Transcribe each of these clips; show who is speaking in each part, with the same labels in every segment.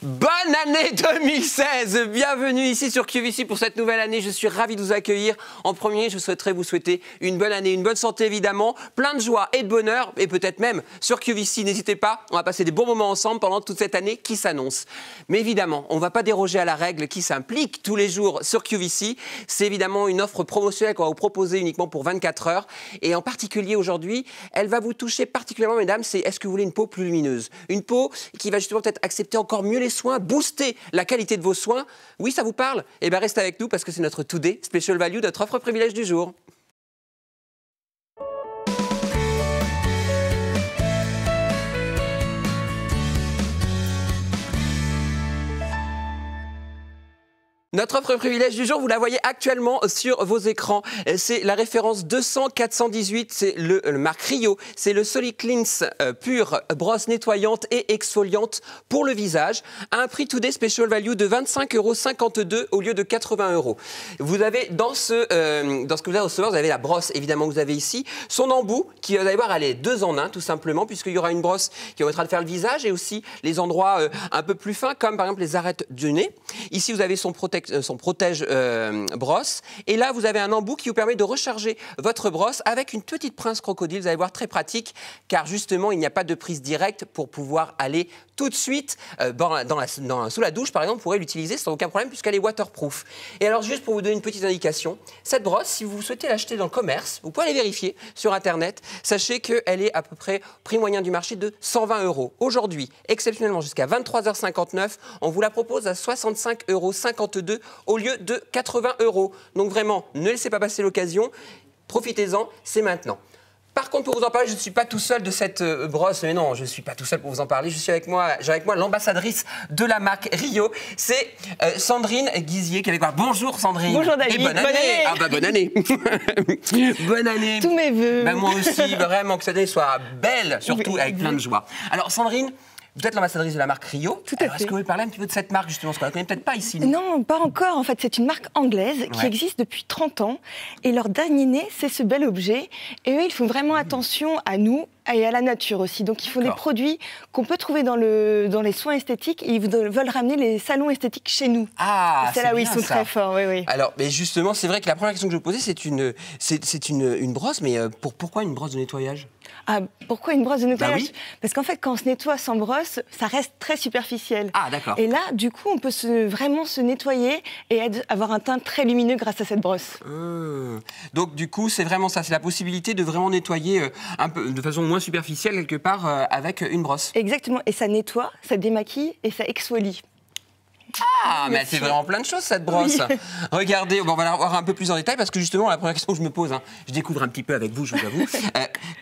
Speaker 1: Bonne année 2016! Bienvenue ici sur QVC pour cette nouvelle année. Je suis ravi de vous accueillir. En premier, je souhaiterais vous souhaiter une bonne année, une bonne santé évidemment, plein de joie et de bonheur, et peut-être même sur QVC. N'hésitez pas, on va passer des bons moments ensemble pendant toute cette année qui s'annonce. Mais évidemment, on ne va pas déroger à la règle qui s'implique tous les jours sur QVC. C'est évidemment une offre promotionnelle qu'on va vous proposer uniquement pour 24 heures. Et en particulier aujourd'hui, elle va vous toucher particulièrement, mesdames, c'est est-ce que vous voulez une peau plus lumineuse? Une peau qui va justement peut-être accepter encore mieux les soins, booster la qualité de vos soins. Oui, ça vous parle? Eh bien, restez avec nous parce que c'est notre Today Special Value, notre offre privilège du jour. Notre offre privilège du jour, vous la voyez actuellement sur vos écrans. C'est la référence 200-418, c'est le marque Rio. C'est le Solid Cleanse pure brosse nettoyante et exfoliante pour le visage. À un prix Today Special Value de 25,52 € au lieu de 80 €. Vous avez dans ce que vous allez recevoir, vous avez la brosse évidemment que vous avez ici. Son embout qui, vous allez voir, elle est 2 en 1 tout simplement, puisqu'il y aura une brosse qui permettra de faire le visage et aussi les endroits un peu plus fins, comme par exemple les arêtes du nez. Ici, vous avez son protège brosse. Et là, vous avez un embout qui vous permet de recharger votre brosse avec une petite pince crocodile. Vous allez voir, très pratique, car justement, il n'y a pas de prise directe pour pouvoir aller tout de suite sous la douche, par exemple, vous pourrez l'utiliser sans aucun problème puisqu'elle est waterproof. Et alors, juste pour vous donner une petite indication, cette brosse, si vous souhaitez l'acheter dans le commerce, vous pouvez aller vérifier sur Internet. Sachez qu'elle est à peu près prix moyen du marché de 120 €. Aujourd'hui, exceptionnellement jusqu'à 23h59, on vous la propose à 65,52 € au lieu de 80 €. Donc vraiment, ne laissez pas passer l'occasion. Profitez-en, c'est maintenant. Par contre, pour vous en parler, je ne suis pas tout seul de cette brosse. Mais non, je ne suis pas tout seul pour vous en parler. J'ai avec moi l'ambassadrice de la marque Rio. C'est Sandrine Guizier qui est avec moi. Bonjour Sandrine.
Speaker 2: Bonjour David.
Speaker 1: Et bonne année. Ah bah bonne année. Bonne année.
Speaker 2: Tous mes vœux.
Speaker 1: Bah, moi aussi, vraiment, que cette année soit belle, surtout
Speaker 2: oui,
Speaker 1: avec plein de joie. Alors Sandrine, vous êtes l'ambassadrice de la marque Rio.
Speaker 2: Tout à fait.
Speaker 1: Est-ce que vous pouvez parler un petit peu de cette marque, justement, parce qu'on ne la connaît peut-être pas ici?
Speaker 2: Non, pas encore. En fait, c'est une marque anglaise qui existe depuis 30 ans. Et leur dernier né, c'est ce bel objet. Et eux, ils font vraiment attention à nous et à la nature aussi. Donc, ils font des produits qu'on peut trouver dans les soins esthétiques. Et ils veulent ramener les salons esthétiques chez nous.
Speaker 1: Ah,
Speaker 2: c'est là où ils sont très forts, oui.
Speaker 1: Alors, mais justement, c'est vrai que la première question que je vais vous poser, c'est une brosse. Mais pourquoi une brosse de nettoyage?
Speaker 2: Ah, pourquoi une brosse de nettoyage?
Speaker 1: Bah oui.
Speaker 2: Parce qu'en fait, quand on se nettoie sans brosse, ça reste très superficiel.
Speaker 1: Ah, d'accord.
Speaker 2: Et là, du coup, on peut vraiment se nettoyer et avoir un teint très lumineux grâce à cette brosse.
Speaker 1: Donc, du coup, c'est vraiment ça. C'est la possibilité de vraiment nettoyer un peu, de façon moins superficielle, quelque part, avec une brosse.
Speaker 2: Exactement. Et ça nettoie, ça démaquille et ça exfolie.
Speaker 1: Ah, mais c'est vraiment plein de choses, cette brosse. Oui. Regardez, on va la voir un peu plus en détail parce que justement, la première question que je me pose, je découvre un petit peu avec vous, je vous avoue,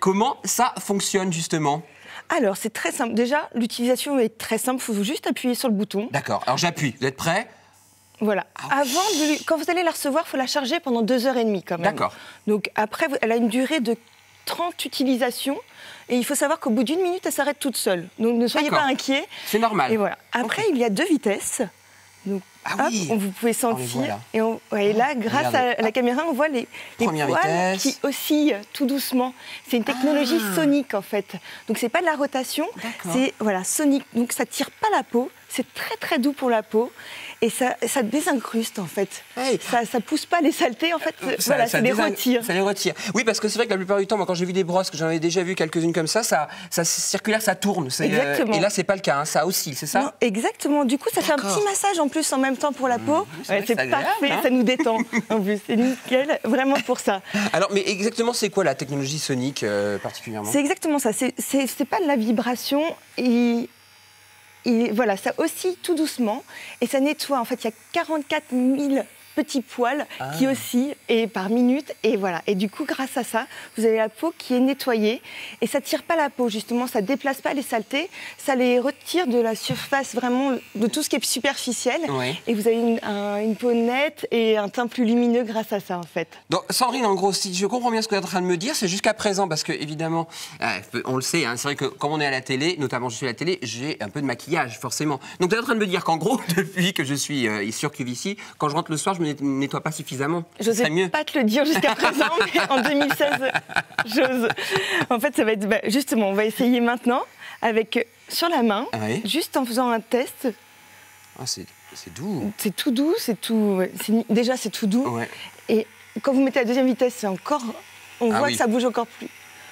Speaker 1: comment ça fonctionne justement?
Speaker 2: Alors, c'est très simple. Déjà, l'utilisation est très simple, il faut juste appuyer sur le bouton.
Speaker 1: D'accord, alors j'appuie, vous êtes prêts?
Speaker 2: Voilà. Quand vous allez la recevoir, il faut la charger pendant 2h30 quand même.
Speaker 1: D'accord.
Speaker 2: Donc après, elle a une durée de 30 utilisations. Et il faut savoir qu'au bout d'1 minute, elle s'arrête toute seule. Donc ne soyez pas inquiets.
Speaker 1: C'est normal.
Speaker 2: Et voilà. Après, il y a 2 vitesses. Donc, vous pouvez sentir. Et là, grâce à la caméra, on voit les poils qui oscillent tout doucement. C'est une technologie sonique, en fait. Donc, c'est pas de la rotation, c'est sonique. Donc, ça tire pas la peau. C'est très, très doux pour la peau. Et ça désincruste, en fait. Hey. Ça pousse pas les saletés, en fait. Ça les retire.
Speaker 1: Ça les retire. Oui, parce que c'est vrai que la plupart du temps, moi, quand j'ai vu des brosses, que j'en avais déjà vu quelques-unes comme ça circulaire, ça tourne.
Speaker 2: Exactement.
Speaker 1: Et là, c'est pas le cas, ça aussi, c'est ça?
Speaker 2: Non, exactement. Du coup, ça fait un petit massage en plus en même temps pour la peau. C'est parfait, ça nous détend. En plus, c'est nickel, vraiment pour ça.
Speaker 1: Alors, mais exactement, c'est quoi la technologie sonique particulièrement?
Speaker 2: C'est exactement ça. C'est pas de la vibration. Ça oscille tout doucement et ça nettoie. En fait, il y a 44 000 petits poils qui oscillent par minute. Et voilà. Et du coup, grâce à ça, vous avez la peau qui est nettoyée. Et ça ne tire pas la peau, justement. Ça ne déplace pas les saletés. Ça les retire de la surface, vraiment, de tout ce qui est superficiel. Oui. Et vous avez une peau nette et un teint plus lumineux grâce à ça, en fait.
Speaker 1: Donc, Sandrine, en gros, si je comprends bien ce que vous êtes en train de me dire, c'est jusqu'à présent, parce que, évidemment, on le sait, c'est vrai que quand on est à la télé, notamment je suis à la télé, j'ai un peu de maquillage, forcément. Donc, vous êtes en train de me dire qu'en gros, depuis que je suis sur QVC, quand je rentre le soir, je me nettoie pas suffisamment.
Speaker 2: Je n'osais pas te le dire jusqu'à présent, mais en 2016, j'ose. En fait, ça va être... justement, on va essayer maintenant, sur la main, juste en faisant un test.
Speaker 1: Ah, c'est doux.
Speaker 2: C'est tout doux, c'est tout... Déjà, c'est tout doux. Ouais. Et quand vous mettez à deuxième vitesse, c'est encore... On voit que ça bouge encore plus.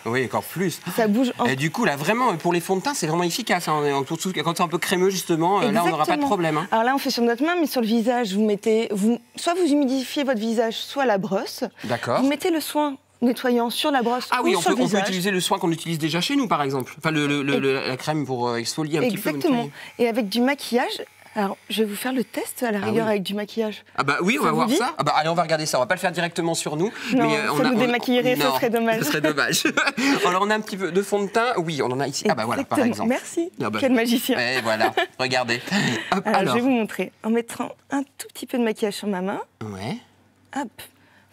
Speaker 1: Oui, encore plus.
Speaker 2: Ça bouge.
Speaker 1: Et du coup, là, vraiment, pour les fonds de teint, c'est vraiment efficace. Hein. Quand c'est un peu crémeux, justement, là, on n'aura pas de problème. Hein.
Speaker 2: Alors là, on fait sur notre main, mais sur le visage, vous mettez... soit vous humidifiez votre visage, soit la brosse.
Speaker 1: D'accord.
Speaker 2: Vous mettez le soin nettoyant sur la brosse ou sur le visage.
Speaker 1: On peut utiliser le soin qu'on utilise déjà chez nous, par exemple. Enfin, la crème pour exfolier un petit peu.
Speaker 2: Exactement. Et avec du maquillage... Alors, je vais vous faire le test à la rigueur avec du maquillage.
Speaker 1: Ah bah oui, on va voir ça. Ah bah allez, on va regarder ça. On va pas le faire directement sur nous.
Speaker 2: Non, mais ça nous démaquillerait, ce serait dommage.
Speaker 1: Ce serait dommage. Alors, on a un petit peu de fond de teint. Oui, on en a ici. Ah bah voilà, par exemple.
Speaker 2: Merci. Quel magicien.
Speaker 1: Et voilà, regardez.
Speaker 2: Hop, alors, je vais vous montrer. En mettant un tout petit peu de maquillage sur ma main.
Speaker 1: Ouais.
Speaker 2: Hop.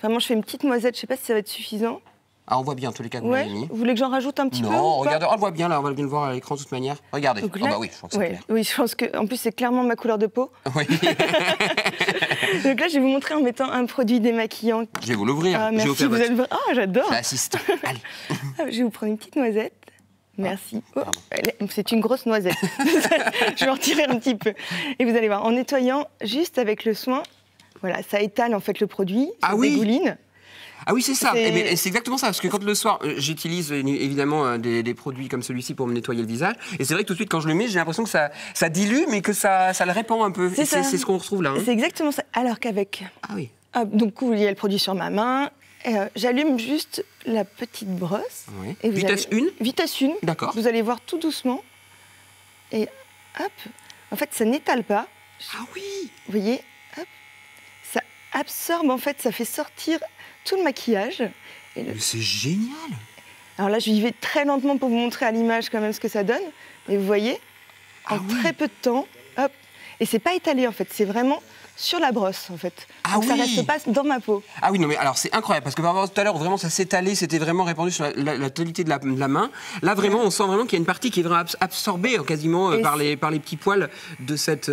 Speaker 2: Vraiment, je fais une petite noisette. Je sais pas si ça va être suffisant.
Speaker 1: Ah, on voit bien, en tous les cas, que vous l'avez mis.
Speaker 2: Vous voulez que j'en rajoute un petit peu?
Speaker 1: Non, regardez, on le voit bien, là, on va bien le voir à l'écran de toute manière. Regardez.
Speaker 2: Donc là,
Speaker 1: bah oui, je pense que c'est clair.
Speaker 2: Oui, je pense que, en plus, c'est clairement ma couleur de peau.
Speaker 1: Oui.
Speaker 2: Donc là, je vais vous montrer en mettant un produit démaquillant.
Speaker 1: Je vais vous l'ouvrir.
Speaker 2: Ah, merci, vous êtes... Oh, j'adore.
Speaker 1: J'assiste. Allez.
Speaker 2: Je vais vous prendre une petite noisette. Merci. Oh, c'est une grosse noisette. Je vais en retirer un petit peu. Et vous allez voir, en nettoyant juste avec le soin, voilà, ça étale en fait le produit, ça dégouline.
Speaker 1: Ah oui, c'est ça. C'est exactement ça. Parce que quand le soir, j'utilise évidemment des produits comme celui-ci pour me nettoyer le visage. Et c'est vrai que tout de suite, quand je le mets, j'ai l'impression que ça dilue, mais que ça le répand un peu. C'est ce qu'on retrouve là. Hein.
Speaker 2: C'est exactement ça. Alors qu'avec...
Speaker 1: Ah oui.
Speaker 2: Donc, il y a le produit sur ma main. J'allume juste la petite brosse.
Speaker 1: Oui. Et vitesse 1 ?
Speaker 2: Vitesse 1.
Speaker 1: D'accord.
Speaker 2: Vous allez voir tout doucement. Et hop. En fait, ça n'étale pas.
Speaker 1: Ah oui.
Speaker 2: Vous voyez, hop. Ça absorbe, en fait, ça fait sortir tout le maquillage.
Speaker 1: Mais c'est génial.
Speaker 2: Alors là, je y vais très lentement pour vous montrer à l'image quand même ce que ça donne. Mais vous voyez, en très peu de temps, hop. Et c'est pas étalé, en fait. C'est vraiment sur la brosse, en fait. Donc ça reste pas dans ma peau.
Speaker 1: Ah oui, non, mais alors c'est incroyable, parce que par rapport à tout à l'heure, vraiment ça s'étalait, c'était vraiment répandu sur la totalité de la main. Là, vraiment, on sent vraiment qu'il y a une partie qui est vraiment absorbée quasiment par les petits poils de cette...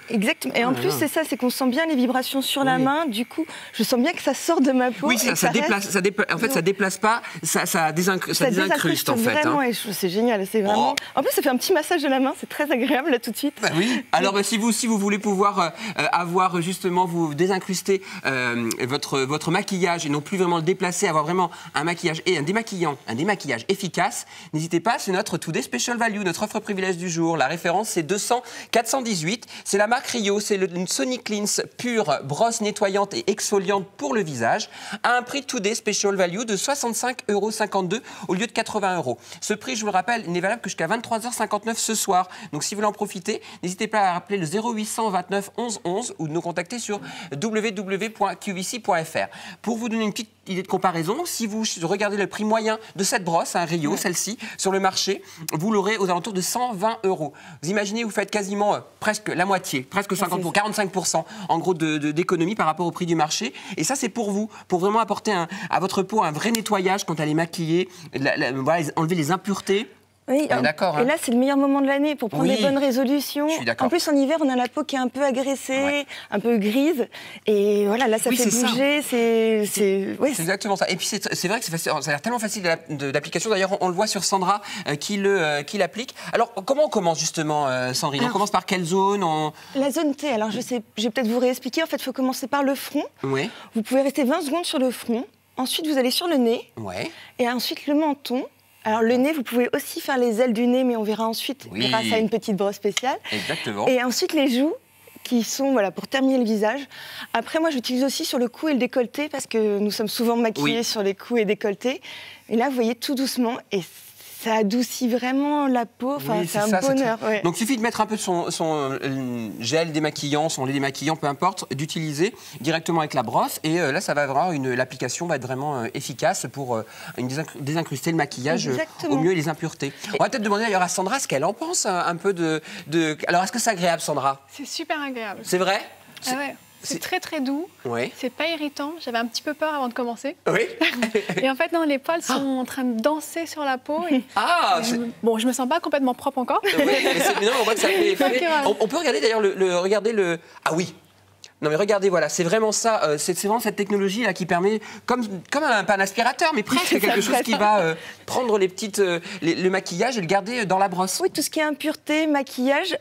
Speaker 2: Exactement. Et en plus, c'est ça, c'est qu'on sent bien les vibrations sur la main. Du coup, je sens bien que ça sort de ma peau.
Speaker 1: Oui, ça déplace. En fait, ça déplace pas, ça désincruste, en fait.
Speaker 2: Vraiment, c'est génial. C'est vraiment... En plus, ça fait un petit massage de la main, c'est très agréable, là, tout de suite.
Speaker 1: Bah oui. Alors, si vous voulez pouvoir avoir justement, vous désincruster votre maquillage et non plus vraiment le déplacer, avoir vraiment un maquillage et un démaquillage efficace, n'hésitez pas, c'est notre Today Special Value, notre offre privilège du jour. La référence, c'est 200-418. C'est la marque Rio, c'est une Sonic Cleanse pure, brosse nettoyante et exfoliante pour le visage, à un prix Today Special Value de 65,52 € au lieu de 80 €. Ce prix, je vous le rappelle, n'est valable que jusqu'à 23h59 ce soir. Donc si vous voulez en profiter, n'hésitez pas à rappeler le 0800 29 11 11 ou de nous contacter sur www.qvc.fr. Pour vous donner une petite idée de comparaison, si vous regardez le prix moyen de cette brosse, un Rio, celle-ci, sur le marché, vous l'aurez aux alentours de 120 €. Vous imaginez, vous faites quasiment presque la moitié, presque 45% en gros d'économie par rapport au prix du marché. Et ça, c'est pour vous, pour vraiment apporter à votre peau un vrai nettoyage quand elle est maquillée, enlever les impuretés.
Speaker 2: Oui, d'accord. Et là, c'est le meilleur moment de l'année pour prendre les bonnes résolutions.
Speaker 1: Je suis d'accord.
Speaker 2: En plus, en hiver, on a la peau qui est un peu agressée, un peu grise. Et voilà, là, ça fait bouger. C'est
Speaker 1: exactement ça. Et puis, c'est vrai que ça a l'air tellement facile d'application. D'ailleurs, on le voit sur Sandra qui l'applique. Alors, comment on commence justement, Sandrine? On commence par quelle zone?
Speaker 2: La zone T. Alors, je vais peut-être vous réexpliquer. En fait, il faut commencer par le front.
Speaker 1: Oui.
Speaker 2: Vous pouvez rester 20 secondes sur le front. Ensuite, vous allez sur le nez.
Speaker 1: Ouais.
Speaker 2: Et ensuite, le menton. Alors, le nez, vous pouvez aussi faire les ailes du nez, mais on verra ensuite grâce à une petite brosse spéciale.
Speaker 1: Exactement.
Speaker 2: Et ensuite, les joues, qui sont pour terminer le visage. Après, moi, j'utilise aussi sur le cou et le décolleté, parce que nous sommes souvent maquillés sur les coups et décolletés. Et là, vous voyez, tout doucement, et ça adoucit vraiment la peau. Enfin, c'est un bonheur.
Speaker 1: Donc, il suffit de mettre un peu de son gel démaquillant, son lait démaquillant, peu importe, d'utiliser directement avec la brosse. Et là, ça va avoir l'application va être vraiment efficace pour désincruster le maquillage au mieux et les impuretés. On va peut-être demander d'ailleurs à Sandra ce qu'elle en pense un peu de... Alors, est-ce que c'est agréable, Sandra?
Speaker 3: C'est super agréable.
Speaker 1: C'est vrai?
Speaker 3: Ah ouais. C'est très très doux, c'est pas irritant. J'avais un petit peu peur avant de commencer.
Speaker 1: Oui.
Speaker 3: Et en fait, non, les poils sont en train de danser sur la peau. Bon, je me sens pas complètement propre encore.
Speaker 1: Oui, mais non, on voit que ça fait effet. On peut regarder d'ailleurs Ah oui. Non mais regardez, voilà, c'est vraiment ça, c'est vraiment cette technologie là qui permet, comme un aspirateur, mais presque quelque chose qui va prendre le maquillage et le garder dans la brosse.
Speaker 2: Oui, tout ce qui est impureté, maquillage,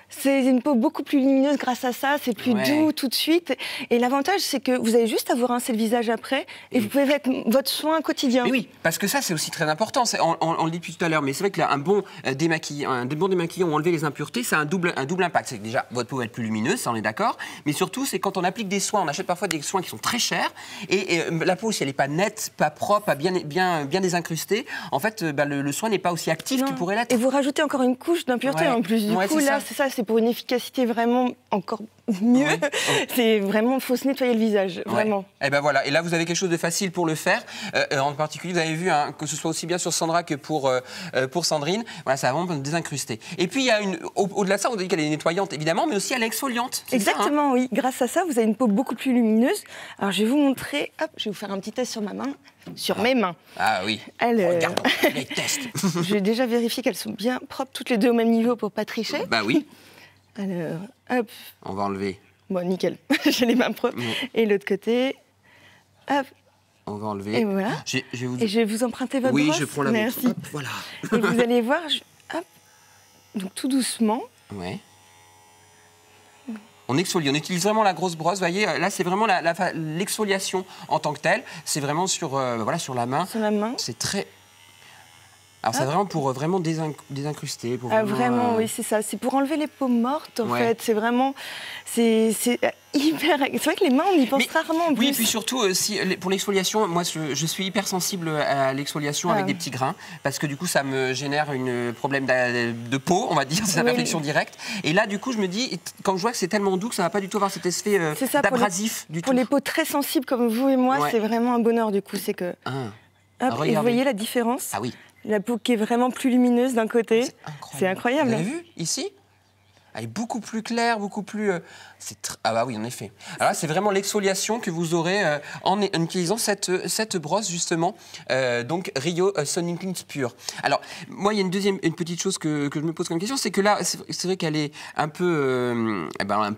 Speaker 2: C'est une peau beaucoup plus lumineuse grâce à ça, c'est plus doux tout de suite. Et l'avantage, c'est que vous avez juste à vous rincer le visage après et vous pouvez mettre votre soin quotidien.
Speaker 1: Mais oui, parce que ça, c'est aussi très important. On le dit depuis tout à l'heure, mais c'est vrai qu'un bon démaquillant ou enlever les impuretés, ça a un double impact. C'est que déjà, votre peau va être plus lumineuse, ça on est d'accord. Mais surtout, c'est quand on applique des soins, on achète parfois des soins qui sont très chers. Et la peau, si elle n'est pas nette, pas propre, pas bien désincrustée, en fait, le soin n'est pas aussi actif qu'il pourrait l'être.
Speaker 2: Et vous rajoutez encore une couche d'impureté en plus. Du coup, là, c'est ça, c'est pour une efficacité vraiment encore mieux. C'est vraiment, il faut se nettoyer le visage, vraiment.
Speaker 1: Et ben voilà, et là vous avez quelque chose de facile pour le faire. En particulier, vous avez vu que ce soit aussi bien sur Sandra que pour Sandrine. Voilà, ça va vraiment désincruster. Et puis il y a au-delà de ça, on dit qu'elle est nettoyante évidemment, mais aussi elle est exfoliante.
Speaker 2: Exactement, oui. Grâce à ça, vous avez une peau beaucoup plus lumineuse. Alors je vais vous montrer. Hop, je vais vous faire un petit test sur ma main. Sur mes mains.
Speaker 1: Ah oui. Regardons les tests.
Speaker 2: Je vais déjà vérifier qu'elles sont bien propres, toutes les deux au même niveau pour pas tricher.
Speaker 1: Bah oui.
Speaker 2: Alors, hop.
Speaker 1: On va enlever.
Speaker 2: Bon, nickel. J'ai les mains propres. Et l'autre côté, hop.
Speaker 1: On va enlever.
Speaker 2: Et voilà. Et je vais vous emprunter votre brosse.
Speaker 1: Oui, je prends la
Speaker 2: Merci.
Speaker 1: Hop, voilà.
Speaker 2: Et vous allez voir, hop. Donc tout doucement.
Speaker 1: Ouais. On exfolie, on utilise vraiment la grosse brosse. Vous voyez, là, c'est vraiment l'exfoliation en tant que telle. C'est vraiment sur la main.
Speaker 2: Sur la main.
Speaker 1: C'est très... Alors, c'est vraiment pour vraiment désincruster. Pour
Speaker 2: vraiment, oui, c'est ça. C'est pour enlever les peaux mortes, en fait. C'est vraiment... C'est hyper... C'est vrai que les mains, on y pense rarement. En plus.
Speaker 1: Oui, et puis surtout, pour l'exfoliation, moi, je suis hyper sensible à l'exfoliation avec des petits grains, parce que du coup, ça me génère un problème de peau, on va dire, c'est la perfection directe. Et là, du coup, je me dis, quand je vois que c'est tellement doux que ça va pas du tout avoir cet effet d'abrasif du tout.
Speaker 2: Pour les peaux très sensibles comme vous et moi, c'est vraiment un bonheur, du coup. C'est que... Hop, et vous voyez la différence?
Speaker 1: Ah oui.
Speaker 2: La peau qui est vraiment plus lumineuse d'un côté. C'est incroyable.
Speaker 1: Vous avez vu, ici? Elle est beaucoup plus claire, beaucoup plus... Ah bah oui, en effet. Alors là, c'est vraiment l'exfoliation que vous aurez en utilisant cette brosse, justement. Donc, Rio Sonic Cleanse Pure. Alors, moi, il y a une petite chose que je me pose comme question, c'est que là, c'est vrai qu'elle est un peu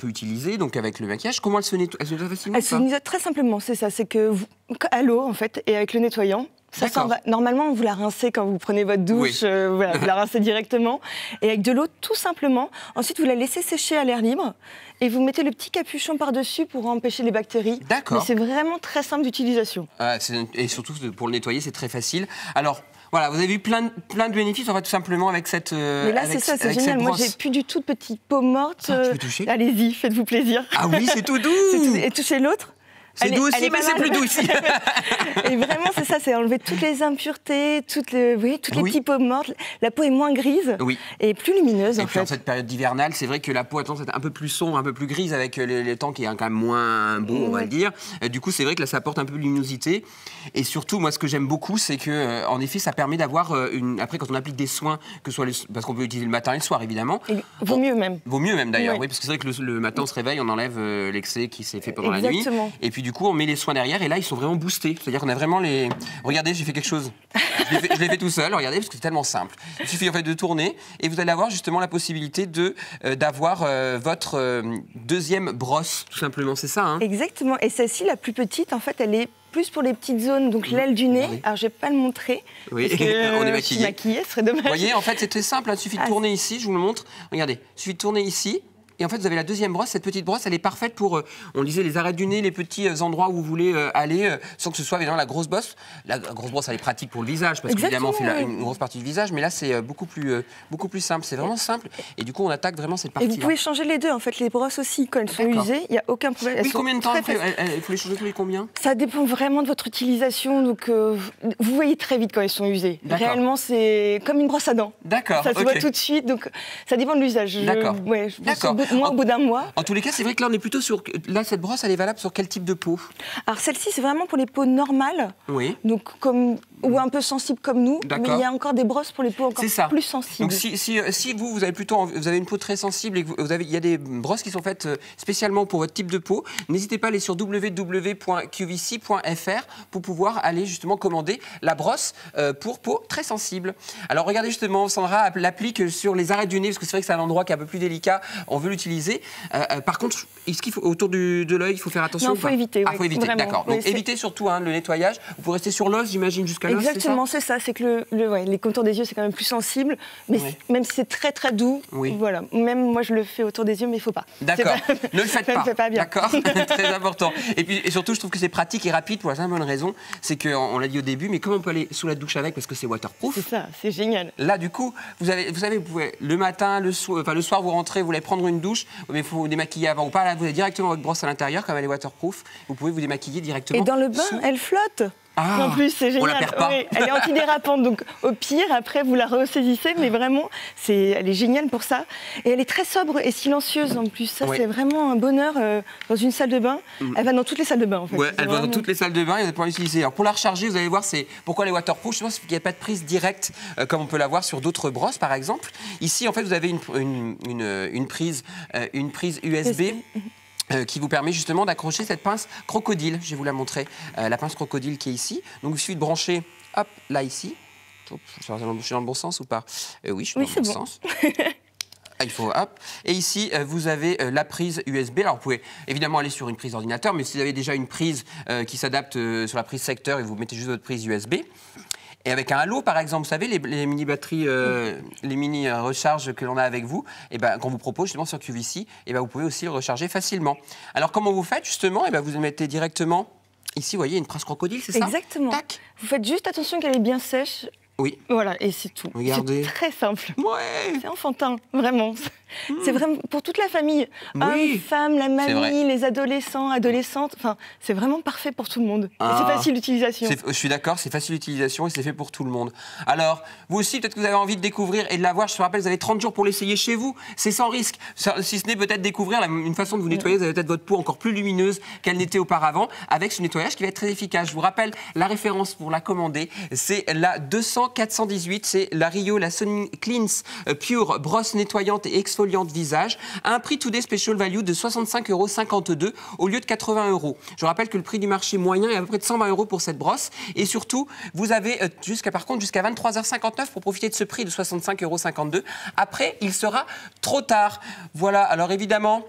Speaker 1: utilisée, donc avec le maquillage. Comment elle se nettoie? Elle se nettoie facilement?
Speaker 2: Elle se nettoie très simplement, c'est ça. C'est que à l'eau, en fait, et avec le nettoyant. Ça s'en va. Normalement, vous la rincez quand vous prenez votre douche, vous la rincez directement. Et avec de l'eau, tout simplement. Ensuite, vous la laissez sécher à l'air libre et vous mettez le petit capuchon par-dessus pour empêcher les bactéries.
Speaker 1: D'accord.
Speaker 2: Mais c'est vraiment très simple d'utilisation.
Speaker 1: Et surtout, pour le nettoyer, c'est très facile. Alors, voilà, vous avez vu plein de bénéfices, en fait, tout simplement, avec cette
Speaker 2: Mais là, c'est ça, c'est génial. Moi, j'ai plus du tout de petites peaux mortes.
Speaker 1: Je peux toucher?
Speaker 2: Allez-y, faites-vous plaisir.
Speaker 1: Ah oui, c'est tout doux.
Speaker 2: Et touchez l'autre.
Speaker 1: C'est doux aussi, mais c'est plus doux ici.
Speaker 2: Et vraiment, c'est ça, c'est enlever toutes les impuretés, toutes les petites peaux mortes. La peau est moins grise et plus lumineuse,
Speaker 1: en fait. Et puis, en cette période d'hivernale, c'est vrai que la peau a tendance à être un peu plus sombre, un peu plus grise, avec le temps qui est quand même moins beau, on va le dire. Du coup, c'est vrai que là, ça apporte un peu de luminosité. Et surtout, moi, ce que j'aime beaucoup, c'est que, en effet, ça permet d'avoir après, quand on applique des soins, que ce soit parce qu'on peut utiliser le matin et le soir, évidemment.
Speaker 2: Vaut mieux même.
Speaker 1: Vaut mieux même, d'ailleurs, oui, parce que c'est vrai que le matin, on se réveille, on enlève l'excès qui s'est fait pendant la nuit. Et puis, du coup, on met les soins derrière et là ils sont vraiment boostés. C'est-à-dire qu'on a vraiment les... Regardez, j'ai fait quelque chose. Je l'ai fait tout seul, regardez, parce que c'est tellement simple. Il suffit en fait de tourner et vous allez avoir justement la possibilité d'avoir votre deuxième brosse, tout simplement, c'est ça, hein?
Speaker 2: Exactement. Et celle-ci, la plus petite, en fait, elle est plus pour les petites zones, donc l'aile du nez. Alors je vais pas le montrer.
Speaker 1: Oui,
Speaker 2: parce que
Speaker 1: on est maquillé.
Speaker 2: Je suis maquillée, ce serait dommage.
Speaker 1: Vous voyez, en fait, c'est très simple, il suffit de tourner ici, je vous le montre. Regardez, il suffit de tourner ici. Et en fait, vous avez la deuxième brosse. Cette petite brosse, elle est parfaite pour, on disait, les arêtes du nez, les petits endroits où vous voulez aller, sans que ce soit évidemment la grosse brosse. La grosse brosse, elle est pratique pour le visage, parce qu'évidemment, on fait une grosse partie du visage. Mais là, c'est beaucoup plus simple. C'est vraiment simple. Et du coup, on attaque vraiment cette partie-là.
Speaker 2: Et vous pouvez changer les deux. En fait, les brosses aussi, quand elles sont usées, il n'y a aucun problème.
Speaker 1: Oui, combien de temps il faut les changer tous les combien?
Speaker 2: Ça dépend vraiment de votre utilisation. Donc, vous voyez très vite quand elles sont usées. Réellement, c'est comme une brosse à dents.
Speaker 1: D'accord.
Speaker 2: Ça se voit tout de suite. Donc, ça dépend de l'usage.
Speaker 1: D'accord.
Speaker 2: Moi, au bout d'un mois.
Speaker 1: En tous les cas, c'est vrai que là, on est plutôt sur... Là, cette brosse, elle est valable sur quel type de peau?
Speaker 2: Alors, celle-ci, c'est vraiment pour les peaux normales.
Speaker 1: Oui.
Speaker 2: Donc, ou un peu sensibles comme nous. Mais il y a encore des brosses pour les peaux encore plus sensibles.
Speaker 1: Donc, si vous avez une peau très sensible et que il y a des brosses qui sont faites spécialement pour votre type de peau, n'hésitez pas à aller sur www.qvc.fr pour pouvoir aller justement commander la brosse pour peau très sensible. Alors, regardez justement, Sandra l'applique sur les arêtes du nez, parce que c'est vrai que c'est un endroit qui est un peu plus délicat. On veut l'utiliser l'utiliser. Par contre, est-ce qu'il faut autour de l'œil, il faut faire attention?
Speaker 2: Non, il faut éviter.
Speaker 1: Ah, faut éviter, d'accord. Donc évitez surtout le nettoyage. Vous pouvez rester sur l'os, j'imagine, jusqu'à l'os.
Speaker 2: Exactement, c'est ça. C'est que les contours des yeux, c'est quand même plus sensible. Mais même si c'est très très doux, voilà. Même moi, je le fais autour des yeux, mais il ne faut pas.
Speaker 1: D'accord. Ne le faites pas.
Speaker 2: Ne le faites pas bien.
Speaker 1: D'accord. Très important. Et surtout, je trouve que c'est pratique et rapide pour la simple bonne raison, c'est qu'on l'a dit au début, mais comment on peut aller sous la douche avec parce que c'est waterproof.
Speaker 2: C'est ça, c'est génial.
Speaker 1: Là, du coup, vous savez, vous pouvez le matin, le soir, vous rentrez, vous voulez prendre une douche, mais il faut vous démaquiller avant ou pas. Là, vous avez directement votre brosse à l'intérieur, comme elle est waterproof. Vous pouvez vous démaquiller directement.
Speaker 2: Et dans le bain, elle flotte. En plus, c'est génial.
Speaker 1: On la perd pas.
Speaker 2: Oui, elle est antidérapante, donc au pire, après, vous la ressaisissez, mais vraiment, elle est géniale pour ça. Et elle est très sobre et silencieuse en plus. Ça, c'est vraiment un bonheur dans une salle de bain. Elle va dans toutes les salles de bain, en fait.
Speaker 1: Oui, elle va dans toutes les salles de bain et vous allez pouvoir l'utiliser. Alors, pour la recharger, vous allez voir, c'est pourquoi les waterproof. Je pense qu'il n'y a pas de prise directe comme on peut l'avoir sur d'autres brosses, par exemple. Ici, en fait, vous avez une prise USB. Qui vous permet justement d'accrocher cette pince crocodile. Je vais vous la montrer, la pince crocodile qui est ici. Donc il suffit de brancher, hop, là ici. Je suis dans le bon sens ou pas? Oui, je suis dans le bon sens. Il faut, hop. Et ici, vous avez la prise USB. Alors, vous pouvez évidemment aller sur une prise d'ordinateur, mais si vous avez déjà une prise qui s'adapte sur la prise secteur, et vous mettez juste votre prise USB. Et avec un halo, par exemple, vous savez, les mini-batteries, les mini-recharges que l'on a avec vous, qu'on vous propose justement sur QVC, vous pouvez aussi le recharger facilement. Alors, comment vous faites justement? Vous mettez directement, ici, vous voyez, une pince crocodile, c'est ça?
Speaker 2: Exactement.
Speaker 1: Tac.
Speaker 2: Vous faites juste attention qu'elle est bien sèche.
Speaker 1: Oui.
Speaker 2: Voilà, et c'est tout.
Speaker 1: Regardez.
Speaker 2: C'est très simple.
Speaker 1: Ouais.
Speaker 2: C'est enfantin, vraiment. C'est vraiment pour toute la famille. Hommes, femmes, la mamie, les adolescents, adolescentes. Enfin, c'est vraiment parfait pour tout le monde. Et c'est facile d'utilisation.
Speaker 1: Je suis d'accord, c'est facile d'utilisation et c'est fait pour tout le monde. Alors, vous aussi, peut-être que vous avez envie de découvrir et de l'avoir. Je vous rappelle, vous avez 30 jours pour l'essayer chez vous. C'est sans risque. Si ce n'est peut-être découvrir une façon de vous nettoyer, vous avez peut-être votre peau encore plus lumineuse qu'elle n'était auparavant avec ce nettoyage qui va être très efficace. Je vous rappelle, la référence pour la commander, c'est la 200-418. C'est la Rio, la Sonic Cleanse Pure brosse nettoyante et exfoliante visage à un prix Today Special Value de 65,52 € au lieu de 80 €. Je rappelle que le prix du marché moyen est à peu près de 120 € pour cette brosse. Et surtout, vous avez jusqu'à 23h59 pour profiter de ce prix de 65,52 €. Après, il sera trop tard. Voilà, alors évidemment...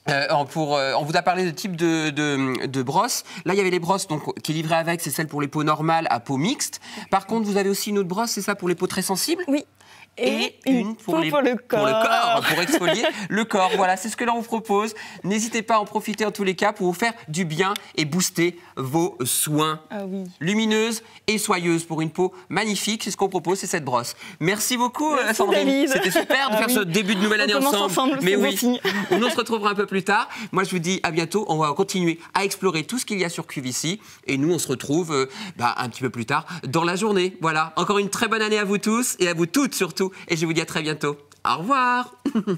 Speaker 1: on vous a parlé de type de brosse. Là, il y avait les brosses qui est livrée avec, c'est celle pour les peaux normales à peau mixte. Par contre, vous avez aussi une autre brosse, c'est ça pour les peaux très sensibles?
Speaker 2: Oui.
Speaker 1: Et une pour le corps, pour exfolier le corps. Voilà, c'est ce que l'on vous propose. N'hésitez pas à en profiter en tous les cas pour vous faire du bien et booster vos soins.
Speaker 2: Ah oui.
Speaker 1: Lumineuse et soyeuse pour une peau magnifique. C'est ce qu'on propose, c'est cette brosse. Merci beaucoup, Sandrine. C'était super de faire ce début de nouvelle année ensemble. Mais oui, on se retrouvera un peu plus tard. Moi, je vous dis à bientôt. On va continuer à explorer tout ce qu'il y a sur QVC. Et nous, on se retrouve un petit peu plus tard dans la journée. Voilà, encore une très bonne année à vous tous et à vous toutes surtout. Et je vous dis à très bientôt. Au revoir.